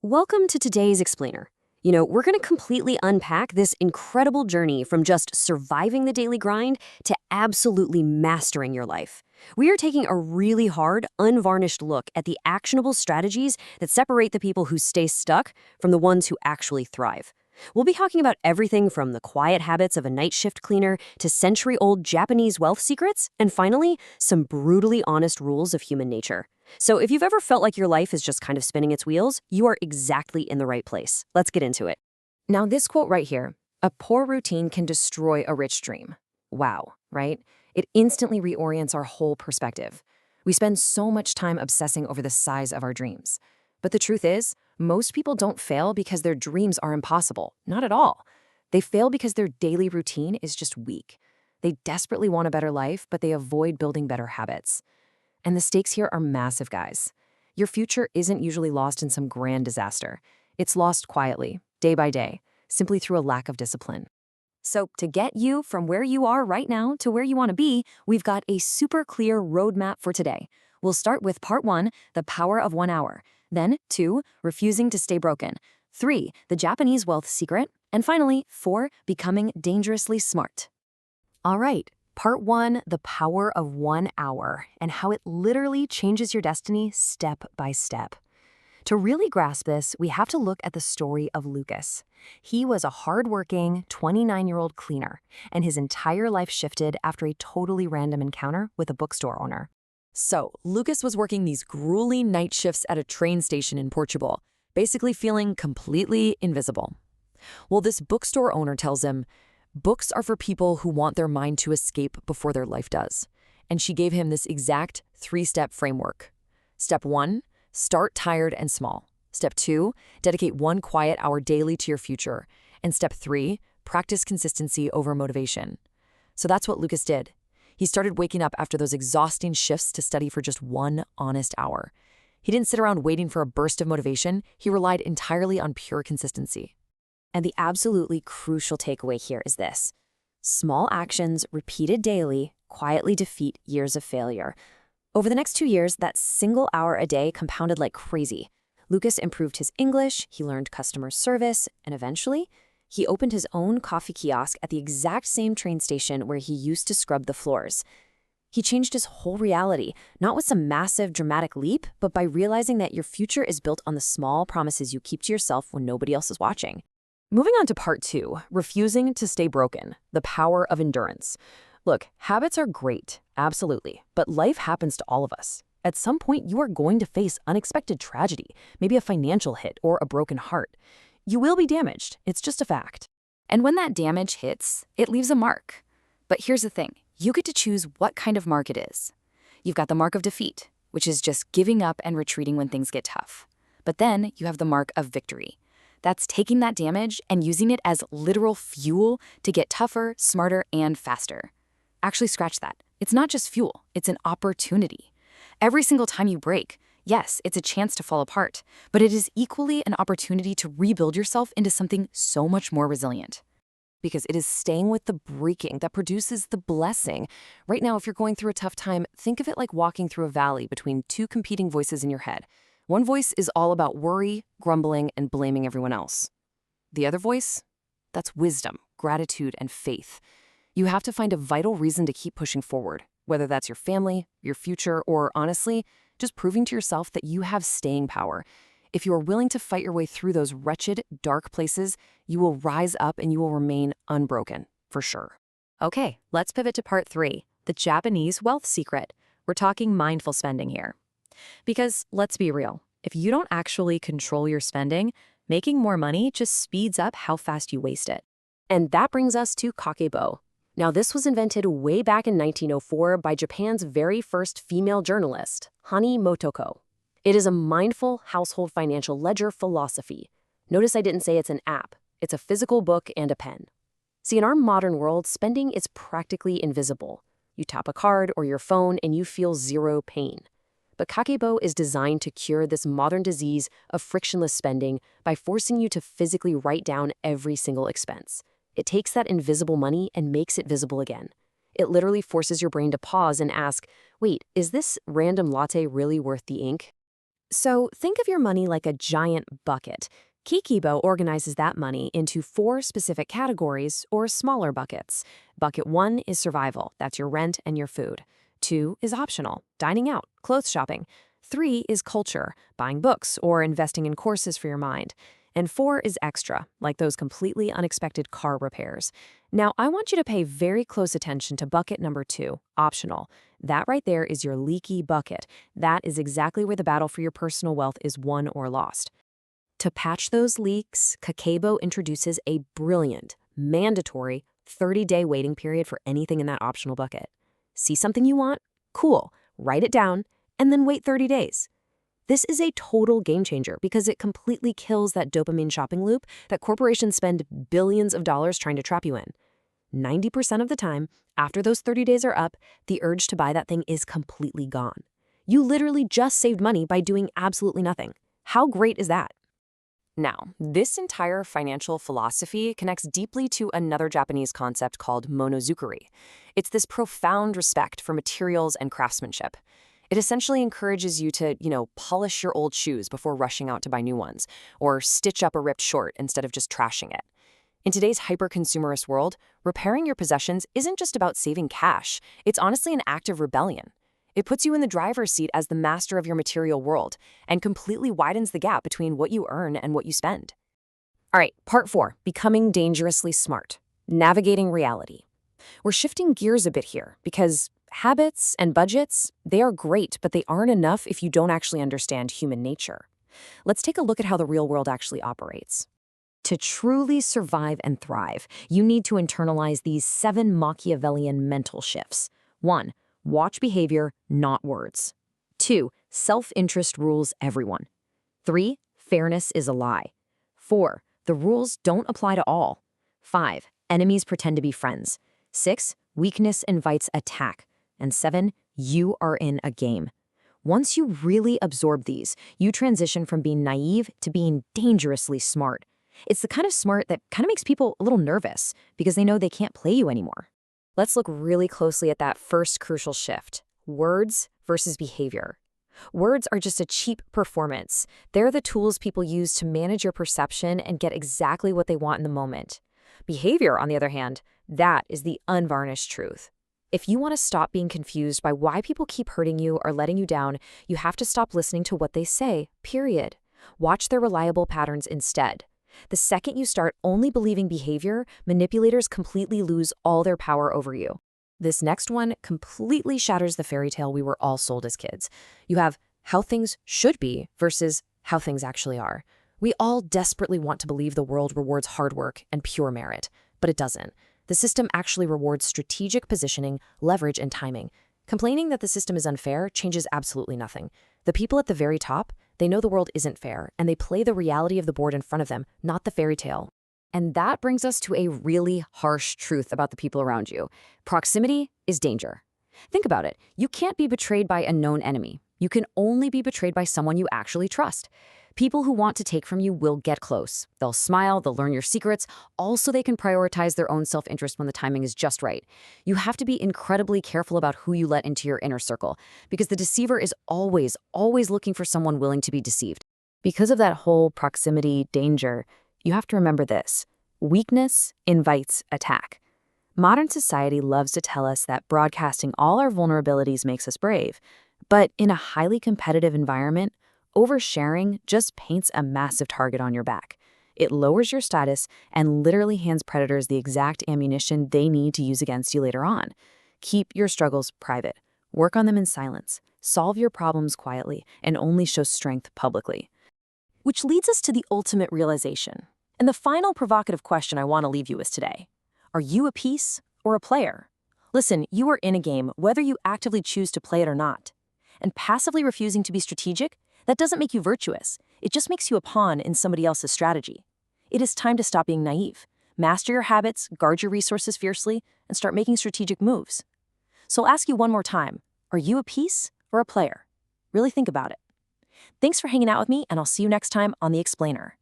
Welcome to today's explainer. We're going to completely unpack this incredible journey from just surviving the daily grind to absolutely mastering your life. We are taking a really hard, unvarnished look at the actionable strategies that separate the people who stay stuck from the ones who actually thrive. We'll be talking about everything from the quiet habits of a night shift cleaner to century-old Japanese wealth secrets, and finally, some brutally honest rules of human nature. So if you've ever felt like your life is just kind of spinning its wheels, you are exactly in the right place. Let's get into it. Now, this quote right here, a poor routine can destroy a rich dream. Wow, right? It instantly reorients our whole perspective. We spend so much time obsessing over the size of our dreams. But the truth is, most people don't fail because their dreams are impossible. Not at all. They fail because their daily routine is just weak. They desperately want a better life, but they avoid building better habits. And the stakes here are massive, guys. Your future isn't usually lost in some grand disaster. It's lost quietly, day by day, simply through a lack of discipline. So to get you from where you are right now to where you want to be, we've got a super clear roadmap for today. We'll start with part 1, the power of 1 hour. Then 2, refusing to stay broken. 3, the Japanese wealth secret. And finally, 4, becoming dangerously smart. All right. Part 1, the power of 1 hour, and how it literally changes your destiny step by step. To really grasp this, we have to look at the story of Lucas. He was a hardworking 29-year-old cleaner, and his entire life shifted after a totally random encounter with a bookstore owner. So, Lucas was working these grueling night shifts at a train station in Portugal, basically feeling completely invisible. Well, this bookstore owner tells him, books are for people who want their mind to escape before their life does. And she gave him this exact 3-step framework. Step 1, start tired and small. Step 2, dedicate 1 quiet hour daily to your future. And step 3, practice consistency over motivation. So that's what Lucas did. He started waking up after those exhausting shifts to study for just 1 honest hour. He didn't sit around waiting for a burst of motivation. He relied entirely on pure consistency. And the absolutely crucial takeaway here is this. Small actions repeated daily quietly defeat years of failure. Over the next 2 years, that single hour a day compounded like crazy. Lucas improved his English, he learned customer service, and eventually, he opened his own coffee kiosk at the exact same train station where he used to scrub the floors. He changed his whole reality, not with some massive, dramatic leap, but by realizing that your future is built on the small promises you keep to yourself when nobody else is watching. Moving on to part 2, refusing to stay broken, the power of endurance. Look, habits are great, absolutely, but life happens to all of us. At some point, you are going to face unexpected tragedy, maybe a financial hit or a broken heart. You will be damaged, it's just a fact. And when that damage hits, it leaves a mark. But here's the thing, you get to choose what kind of mark it is. You've got the mark of defeat, which is just giving up and retreating when things get tough. But then you have the mark of victory. That's taking that damage and using it as literal fuel to get tougher, smarter, and faster. Actually, scratch that. It's not just fuel, it's an opportunity. Every single time you break, yes, it's a chance to fall apart, but it is equally an opportunity to rebuild yourself into something so much more resilient. Because it is staying with the breaking that produces the blessing. Right now, if you're going through a tough time, think of it like walking through a valley between 2 competing voices in your head. One voice is all about worry, grumbling, and blaming everyone else. The other voice? That's wisdom, gratitude, and faith. You have to find a vital reason to keep pushing forward, whether that's your family, your future, or honestly, just proving to yourself that you have staying power. If you are willing to fight your way through those wretched, dark places, you will rise up and you will remain unbroken, for sure. Okay, let's pivot to part 3, the Japanese wealth secret. We're talking mindful spending here. Because let's be real, if you don't actually control your spending, making more money just speeds up how fast you waste it. And that brings us to Kakeibo. Now, this was invented way back in 1904 by Japan's very first female journalist, Hani Motoko. It is a mindful household financial ledger philosophy. Notice I didn't say it's an app. It's a physical book and a pen. See, in our modern world, spending is practically invisible. You tap a card or your phone and you feel zero pain. But Kakeibo is designed to cure this modern disease of frictionless spending by forcing you to physically write down every single expense. It takes that invisible money and makes it visible again. It literally forces your brain to pause and ask, wait, is this random latte really worth the ink? So think of your money like a giant bucket. Kakeibo organizes that money into 4 specific categories or smaller buckets. Bucket 1 is survival, that's your rent and your food. 2 is optional, dining out, clothes shopping. 3 is culture, buying books or investing in courses for your mind. And 4 is extra, like those completely unexpected car repairs. Now, I want you to pay very close attention to bucket number 2, optional. That right there is your leaky bucket. That is exactly where the battle for your personal wealth is won or lost. To patch those leaks, Kakeibo introduces a brilliant, mandatory 30-day waiting period for anything in that optional bucket. See something you want? Cool. Write it down, and then wait 30 days. This is a total game changer because it completely kills that dopamine shopping loop that corporations spend billions of dollars trying to trap you in. 90% of the time, after those 30 days are up, the urge to buy that thing is completely gone. You literally just saved money by doing absolutely nothing. How great is that? Now, this entire financial philosophy connects deeply to another Japanese concept called monozukuri. It's this profound respect for materials and craftsmanship. It essentially encourages you to, polish your old shoes before rushing out to buy new ones, or stitch up a ripped short instead of just trashing it. In today's hyper-consumerist world, repairing your possessions isn't just about saving cash. It's honestly an act of rebellion. It puts you in the driver's seat as the master of your material world and completely widens the gap between what you earn and what you spend. All right, part 4, becoming dangerously smart, navigating reality. We're shifting gears a bit here because habits and budgets, they are great, but they aren't enough if you don't actually understand human nature. Let's take a look at how the real world actually operates. To truly survive and thrive, you need to internalize these 7 Machiavellian mental shifts. 1. Watch behavior, not words. 2. Self-interest rules everyone. 3. Fairness is a lie. 4. The rules don't apply to all. 5. Enemies pretend to be friends. 6. Weakness invites attack. And 7. You are in a game. Once you really absorb these, you transition from being naive to being dangerously smart. It's the kind of smart that kind of makes people a little nervous because they know they can't play you anymore. Let's look really closely at that first crucial shift, words versus behavior. Words are just a cheap performance. They're the tools people use to manage your perception and get exactly what they want in the moment. Behavior, on the other hand, that is the unvarnished truth. If you want to stop being confused by why people keep hurting you or letting you down, you have to stop listening to what they say, period. Watch their reliable patterns instead. The second you start only believing behavior, manipulators completely lose all their power over you. This next one completely shatters the fairy tale we were all sold as kids. You have how things should be versus how things actually are. We all desperately want to believe the world rewards hard work and pure merit, but it doesn't. The system actually rewards strategic positioning, leverage, and timing. Complaining that the system is unfair changes absolutely nothing. The people at the very top, they know the world isn't fair, and they play the reality of the board in front of them, not the fairy tale. And that brings us to a really harsh truth about the people around you. Proximity is danger. Think about it. You can't be betrayed by a known enemy. You can only be betrayed by someone you actually trust. People who want to take from you will get close. They'll smile, they'll learn your secrets, all so they can prioritize their own self-interest when the timing is just right. You have to be incredibly careful about who you let into your inner circle, because the deceiver is always looking for someone willing to be deceived. Because of that whole proximity danger, you have to remember this. Weakness invites attack. Modern society loves to tell us that broadcasting all our vulnerabilities makes us brave, but in a highly competitive environment, oversharing just paints a massive target on your back. It lowers your status and literally hands predators the exact ammunition they need to use against you later on. Keep your struggles private. Work on them in silence. Solve your problems quietly and only show strength publicly. Which leads us to the ultimate realization. And the final provocative question I want to leave you with today. Are you a piece or a player? Listen, you are in a game whether you actively choose to play it or not. And passively refusing to be strategic, that doesn't make you virtuous. It just makes you a pawn in somebody else's strategy. It is time to stop being naive. Master your habits, guard your resources fiercely, and start making strategic moves. So I'll ask you one more time. Are you a piece or a player? Really think about it. Thanks for hanging out with me, and I'll see you next time on The Explainer.